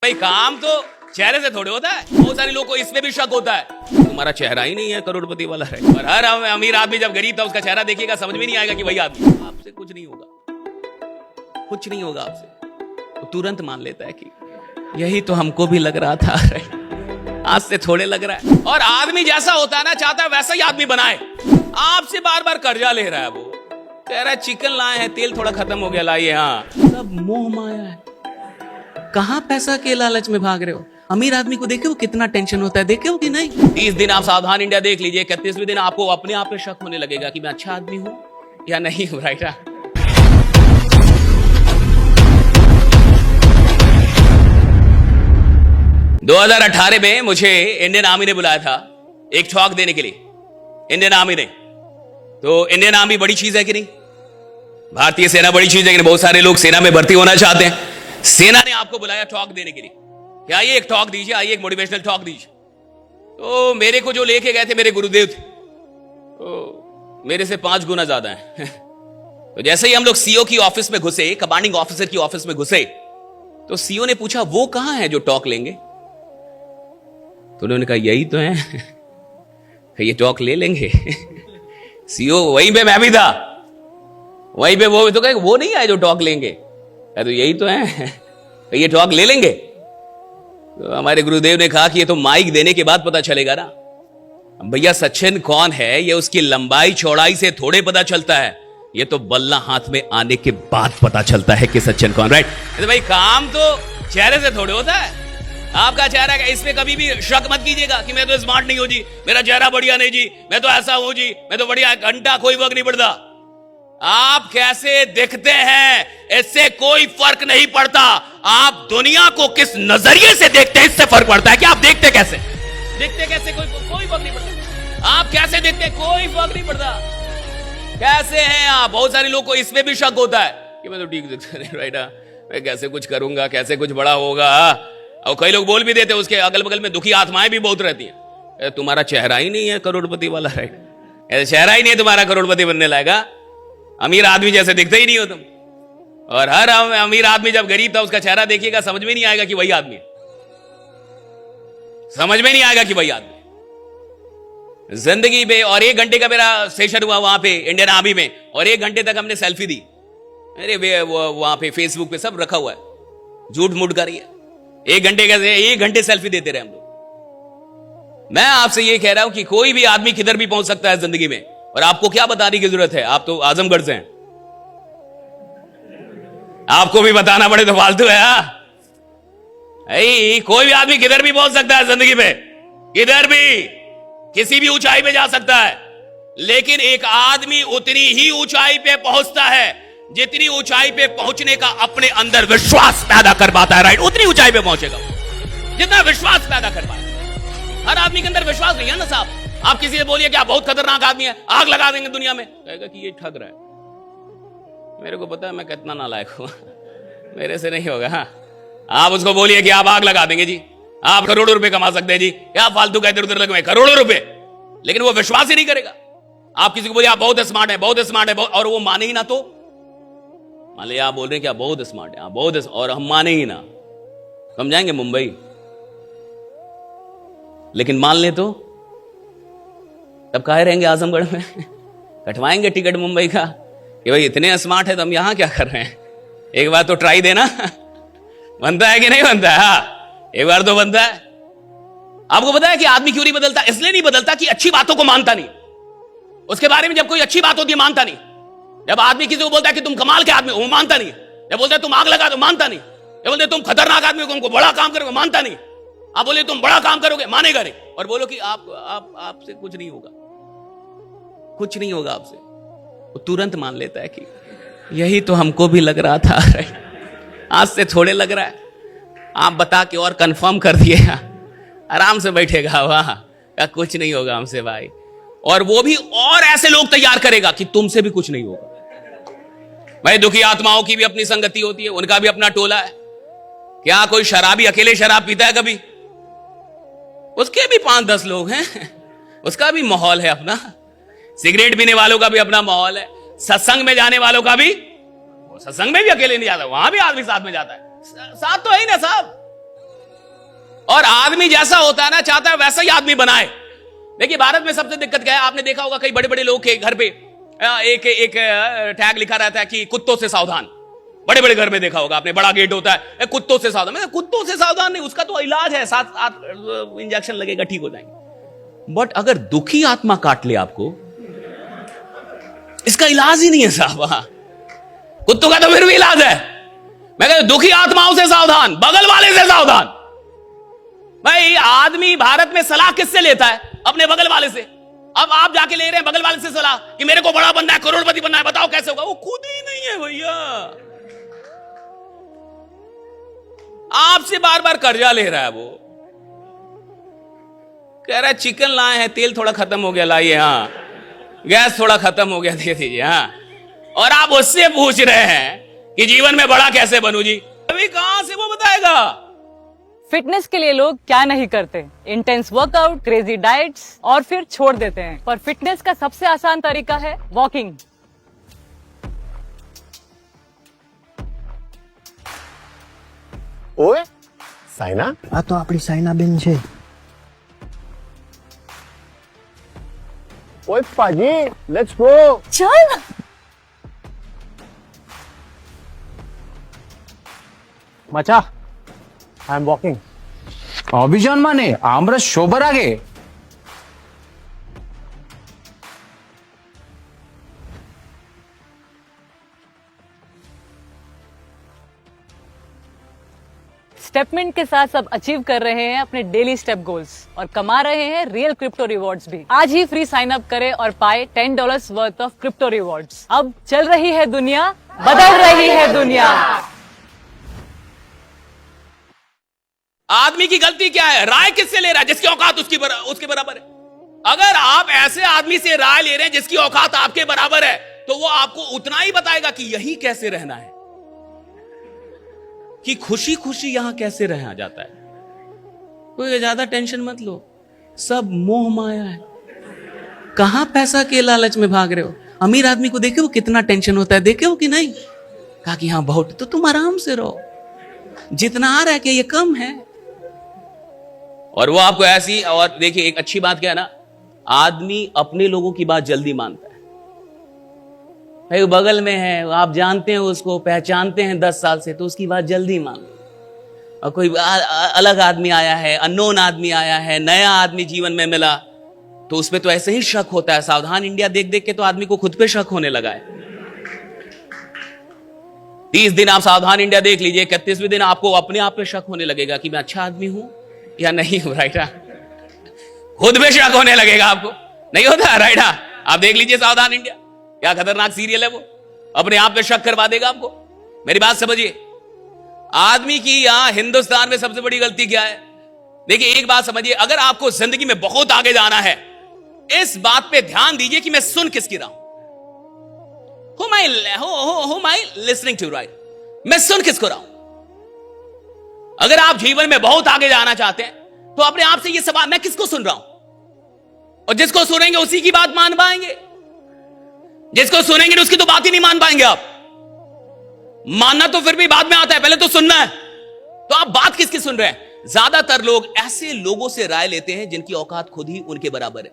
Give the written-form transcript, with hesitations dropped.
भाई काम तो चेहरे से थोड़े होता है। बहुत सारे लोगों को इसमें भी शक होता है तुम्हारा चेहरा ही नहीं है करोड़पति वाला है। और हर अमीर आदमी जब गरीब था उसका चेहरा देखिएगा समझ में नहीं आएगा कि वही आदमी। आपसे कुछ नहीं होगा, कुछ नहीं होगा आपसे। तो तुरंत मान लेता है कि यही तो हमको भी लग रहा था, आज से थोड़े लग रहा है। और आदमी जैसा होता है ना, चाहता है वैसा ही आदमी बनाए। आपसे बार बार कर्जा ले रहा है, वो कह रहा है चिकन लाए हैं, तेल थोड़ा खत्म हो गया, लाइए। हाँ, सब मोह माया है। कहां पैसा के लालच में भाग रहे हो? अमीर आदमी को देखे वो कितना टेंशन होता है, देखे हो कि नहीं? 30 दिन आप सावधान इंडिया देख लीजिए, 31वें दिन आपको अपने आप पे शक होने लगेगा कि मैं अच्छा आदमी हूं या नहीं हूं। राइट। 2018 में मुझे इंडियन आर्मी ने बुलाया था एक टॉक देने के लिए। इंडियन आर्मी ने, तो इंडियन आर्मी बड़ी चीज है कि नहीं? भारतीय सेना बड़ी चीज है कि नहीं? बहुत सारे लोग सेना में भर्ती होना चाहते हैं। सेना ने आपको बुलाया टॉक देने के लिए कि आइए एक टॉक दीजिए, आइए एक मोटिवेशनल टॉक दीजिए। तो मेरे को जो लेके गए थे मेरे गुरुदेव थे, तो मेरे से 5 गुना ज्यादा है। तो जैसे ही हम लोग सीओ की ऑफिस में घुसे, कमांडिंग ऑफिसर की ऑफिस में घुसे, तो सीओ ने पूछा वो कहां है जो टॉक लेंगे? तो उन्होंने कहा यही तो है, ये टॉक ले लेंगे। सीओ वहीं पे मैं भी था, वहीं पे वो तो कहे वो नहीं आए जो टॉक लेंगे। तो यही तो है, ये टॉक ले लेंगे। तो हमारे गुरुदेव ने कहा कि ये तो माइक देने के बाद पता चलेगा ना भैया सचिन कौन है, ये उसकी लंबाई चौड़ाई से थोड़े पता चलता है, ये तो बल्ला हाथ में आने के बाद पता चलता है कि सचिन कौन। राइट। तो भाई काम तो चेहरे से थोड़े होता है। आपका चेहरा क्या, इसमें कभी भी शक मत कीजिएगा कि मैं तो स्मार्ट नहीं हूं जी, मेरा चेहरा बढ़िया नहीं जी, मैं तो ऐसा हूं जी, मैं तो बढ़िया, घंटा कोई वक्त नहीं पड़ता। आप कैसे दिखते हैं इससे कोई फर्क नहीं पड़ता। आप दुनिया को किस नजरिए से देखते हैं इससे फर्क पड़ता है कि आप देखते कैसे कोई फर्क नहीं पड़ता। आप कैसे देखते हैं कोई फर्क नहीं पड़ता। कैसे हैं आप? बहुत सारे लोगों को इसमें भी शक होता है कि मैं तो ठीक दिखता नहीं। राइट। मैं कैसे कुछ करूंगा, कैसे कुछ बड़ा होगा। और कई लोग बोल भी देते हैं, उसके अगल बगल में दुखी आत्माएं भी बहुत रहती हैं, तुम्हारा चेहरा ही नहीं है करोड़पति वाला। राइट। चेहरा ही नहीं है तुम्हारा करोड़पति बनने लायका, अमीर आदमी जैसे दिखते ही नहीं हो तुम। और हर अमीर आदमी जब गरीब था उसका चेहरा देखिएगा समझ में नहीं आएगा कि वही आदमी है। समझ में नहीं आएगा कि वही आदमी जिंदगी में। और 1 घंटे का मेरा सेशन हुआ वहां पे इंडियन आर्मी में, और 1 घंटे तक हमने सेल्फी दी। अरे वहां पे फेसबुक पे सब रखा हुआ है, झूठ मूठ कर रही है। 1 घंटे सेल्फी देते रहे हम लोग। मैं आपसे ये कह रहा हूं कि कोई भी आदमी किधर भी पहुंच सकता है जिंदगी में, और आपको क्या बताने की जरूरत है? आप तो आजमगढ़ से हैं, आपको भी बताना पड़े तो फालतू है। कोई भी आदमी किधर भी पहुंच सकता है जिंदगी में, किधर भी, किसी भी ऊंचाई पे जा सकता है। लेकिन एक आदमी उतनी ही ऊंचाई पे पहुंचता है जितनी ऊंचाई पे पहुंचने का अपने अंदर विश्वास पैदा कर पाता है। राइट। उतनी ऊंचाई पे पहुंचेगा जितना विश्वास पैदा कर पाए। हर आदमी के अंदर विश्वास नहीं है ना साहब। आप किसी से बोलिए कि आप बहुत खतरनाक आदमी है, आग लगा देंगे दुनिया में, कहेगा कि ये ठग रहा है। मेरे को पता है मैं कितना नालायक हूं, मेरे से नहीं होगा। हाँ, आप उसको बोलिए कि आप आग लगा देंगे जी, आप करोड़ों रुपए कमा सकते हैं जी, क्या फालतू का इधर उधर लगे करोड़ों रुपए, लेकिन वो विश्वास ही नहीं करेगा। आप किसी को बोलिए आप बहुत स्मार्ट है, बहुत स्मार्ट है, और वो माने ही ना, तो मान लीजिए आप बोल रहे हैं कि आप बहुत स्मार्ट है, आप बहुत, और हम माने ही ना, हम जाएंगे मुंबई। लेकिन मान ले तो तब काहे रहेंगे आजमगढ़ में? कटवाएंगे टिकट मुंबई का कि भाई इतने स्मार्ट है तो हम यहां क्या कर रहे हैं। एक बार तो ट्राई देना। बनता है कि नहीं बनता है? हाँ, एक बार तो बनता है। आपको पता है कि आदमी क्यों नहीं बदलता? इसलिए नहीं बदलता कि अच्छी बातों को मानता नहीं। उसके बारे में जब कोई अच्छी बात होती है मानता नहीं। जब आदमी किसी को बोलता है कि तुम कमाल के आदमी हो, वो मानता नहीं। जब बोलता है तुम आग लगा दो, मानता नहीं। जब बोलते तुम खतरनाक आदमी हो, तुमको बड़ा काम करोगे, मानता नहीं। आप बोले तुम बड़ा काम करोगे, मानेगा नहीं। और बोलो कि आपसे कुछ नहीं होगा, कुछ नहीं होगा आपसे, वो तुरंत मान लेता है कि यही तो हमको भी लग रहा था। आज से थोड़े लग रहा है। आप बता के और कंफर्म कर दिए, आराम से बैठेगा वहां, कुछ नहीं होगा हमसे भाई। और वो भी और ऐसे लोग तैयार करेगा कि तुमसे भी कुछ नहीं होगा। भाई दुखी आत्माओं की भी अपनी संगति होती है, उनका भी अपना टोला है। क्या कोई शराबी अकेले शराब पीता है कभी? उसके भी 5-10 लोग हैं, उसका भी माहौल है अपना। सिगरेट पीने वालों का भी अपना माहौल है। सत्संग में जाने वालों का भी, सत्संग में भी अकेले नहीं जाता, वहां भी आदमी साथ में जाता है। साथ तो है ही ना साहब। आदमी जैसा होता है ना, चाहता है वैसा ही आदमी बनाए। देखिए भारत में सबसे दिक्कत क्या है, आपने देखा होगा कई बड़े बड़े लोग के घर पे एक टैग लिखा रहता है कि कुत्तों से सावधान। बड़े बड़े घर में देखा होगा आपने, बड़ा गेट होता है, कुत्तों से सावधान। मैं कुत्तों से सावधान नहीं, उसका तो इलाज है, 7 इंजेक्शन लगेगा, ठीक हो जाएंगे। बट अगर दुखी आत्मा काट ले आपको, इसका इलाज ही नहीं है साहब। वहां कुत्तों का तो फिर भी इलाज है। मैं कहता दुखी आत्माओं से सावधान, बगल वाले से सावधान। भाई आदमी भारत में सलाह किससे लेता है? अपने बगल वाले से। अब आप जाके ले रहे हैं बगल वाले से सलाह कि मेरे को बड़ा बनना है, करोड़पति बनना है, बताओ कैसे होगा। वो खुद ही नहीं है भैया, आपसे बार बार कर्जा ले रहा है। वो कह रहा है चिकन लाए हैं, तेल थोड़ा खत्म हो गया, लाइए। हाँ, गैस थोड़ा खत्म हो गया, दे दीजिए। हाँ, और आप उससे पूछ रहे हैं कि जीवन में बड़ा कैसे बनूं जी? अभी कहां से वो बताएगा? फिटनेस के लिए लोग क्या नहीं करते, इंटेंस वर्कआउट, क्रेजी डाइट्स और फिर छोड़ देते हैं। पर फिटनेस का सबसे आसान तरीका है वॉकिंग। ओए साइना, આ તો આપણી સાયનાબેન છે. ओए पाजी, लेट्स गो. चल मचा, आई एम वॉकिंग. অভিযান মানে আমরা সবার আগে स्टेपमेंट के साथ सब अचीव कर रहे हैं अपने डेली स्टेप गोल्स और कमा रहे हैं रियल क्रिप्टो रिवॉर्ड्स भी। आज ही फ्री साइन अप करें और पाए $10 वर्थ ऑफ क्रिप्टो रिवॉर्ड्स। अब चल रही है दुनिया, बदल रही है दुनिया। आदमी की गलती क्या है? राय किससे ले रहा है? जिसकी औकात उसके बराबर है। अगर आप ऐसे आदमी से राय ले रहे हैं जिसकी औकात आपके बराबर है, तो वो आपको उतना ही बताएगा कि यही कैसे रहना है, कि खुशी खुशी यहां कैसे रहा जाता है। कोई ज्यादा टेंशन मत लो, सब मोह माया है। कहां पैसा के लालच में भाग रहे हो? अमीर आदमी को देखे वो कितना टेंशन होता है, देखे हो कि नहीं? कहा कि हाँ बहुत, तो तुम आराम से रहो, जितना आ रहा है कि ये कम है। और वो आपको ऐसी, और देखिए एक अच्छी बात क्या है ना, आदमी अपने लोगों की बात जल्दी मानता है। भाई बगल में है, आप जानते हैं उसको, पहचानते हैं 10 साल से, तो उसकी बात जल्दी मान लो। और कोई अलग आदमी आया है, अननोन आदमी आया है, नया आदमी जीवन में मिला, तो उसपे तो ऐसे ही शक होता है। सावधान इंडिया देख देख के तो आदमी को खुद पे शक होने लगा है। 30 दिन आप सावधान इंडिया देख लीजिए, 31वें दिन आपको अपने आप पे शक होने लगेगा कि मैं अच्छा आदमी हूं या नहीं हूं। राइट, खुद पे शक होने लगेगा आपको, नहीं होता? राइट, आप देख लीजिए सावधान इंडिया, क्या खतरनाक सीरियल है वो, अपने आप पे शक करवा देगा आपको। मेरी बात समझिए, आदमी की यहां हिंदुस्तान में सबसे बड़ी गलती क्या है? देखिए एक बात समझिए, अगर आपको जिंदगी में बहुत आगे जाना है, इस बात पे ध्यान दीजिए कि मैं सुन किसकी रहा हूं। Who am I listening to, right? मैं सुन किसको रहा हूं। अगर आप जीवन में बहुत आगे जाना चाहते हैं, तो अपने आप से ये सवाल, मैं किसको सुन रहा हूं? और जिसको सुनेंगे उसी की बात मान पाएंगे, जिसको सुनेंगे उसकी तो बात ही नहीं मान पाएंगे आप। मानना तो फिर भी बाद में आता है, पहले तो सुनना है। तो आप बात किसकी सुन रहे हैं? ज्यादातर लोग ऐसे लोगों से राय लेते हैं जिनकी औकात खुद ही उनके बराबर है।